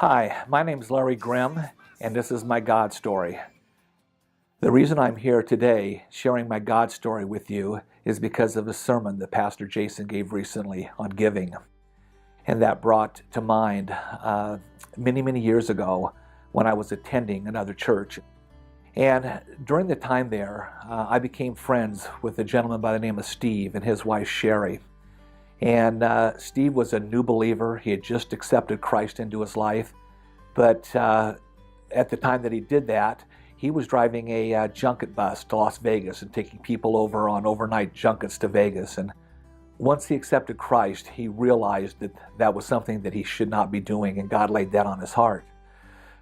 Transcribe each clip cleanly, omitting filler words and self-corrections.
Hi, my name is Larry Grimm, and this is my God story. The reason I'm here today sharing my God story with you is because of a sermon that Pastor Jason gave recently on giving. And that brought to mind many years ago when I was attending another church. And during the time there, I became friends with a gentleman by the name of Steve and his wife Sherry. And Steve was a new believer. He had just accepted Christ into his life. But at the time that he did that, he was driving a junket bus to Las Vegas and taking people over on overnight junkets to Vegas. And once he accepted Christ, he realized that that was something that he should not be doing, and God laid that on his heart.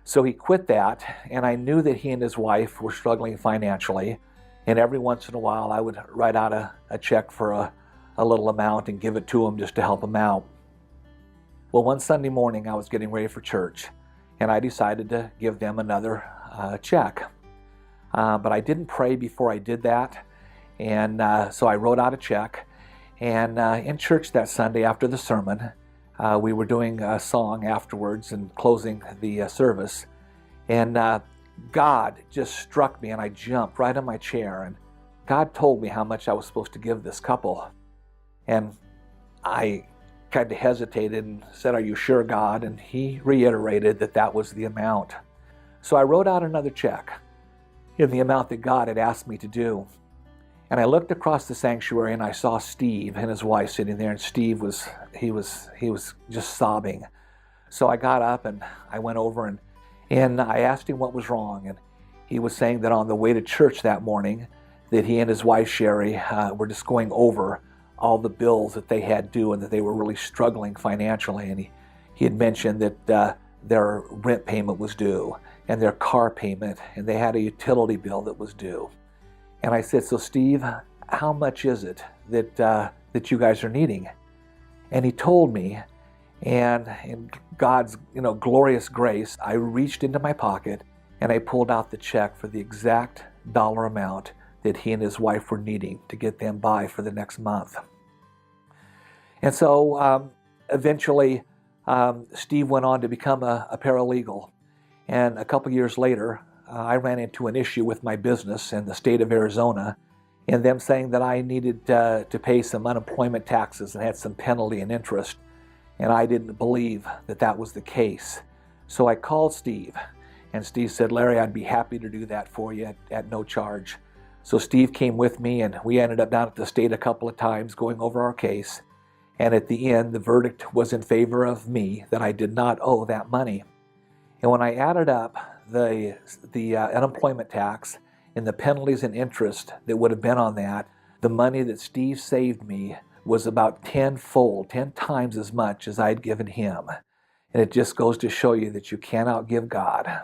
So he quit that, and I knew that he and his wife were struggling financially. And every once in a while, I would write out a check for a little amount and give it to him just to help him out. Well, one Sunday morning, I was getting ready for church, and I decided to give them another check. But I didn't pray before I did that, and so I wrote out a check. And in church that Sunday after the sermon, we were doing a song afterwards and closing the service. And God just struck me, and I jumped right in my chair. And God told me how much I was supposed to give this couple. And I kind of hesitated and said, "Are you sure, God?" And he reiterated that that was the amount. So I wrote out another check in the amount that God had asked me to do. And I looked across the sanctuary and I saw Steve and his wife sitting there, and Steve was just sobbing. So I got up and I went over and I asked him what was wrong. And he was saying that on the way to church that morning, that he and his wife Sherry were just going over all the bills that they had due and that they were really struggling financially. And he had mentioned that their rent payment was due and their car payment, and they had a utility bill that was due. And I said, "So Steve, how much is it that you guys are needing?" And he told me, and in God's glorious grace, I reached into my pocket and I pulled out the check for the exact dollar amount that he and his wife were needing to get them by for the next month. And so eventually Steve went on to become a paralegal. And a couple years later, I ran into an issue with my business in the state of Arizona, and them saying that I needed to pay some unemployment taxes and had some penalty and interest. And I didn't believe that that was the case. So I called Steve, and Steve said, "Larry, I'd be happy to do that for you at no charge." So Steve came with me, and we ended up down at the state a couple of times going over our case. And at the end, the verdict was in favor of me, that I did not owe that money. And when I added up the unemployment tax and the penalties and interest that would have been on that, the money that Steve saved me was about 10 times as much as I'd given him. And it just goes to show you that you cannot give God.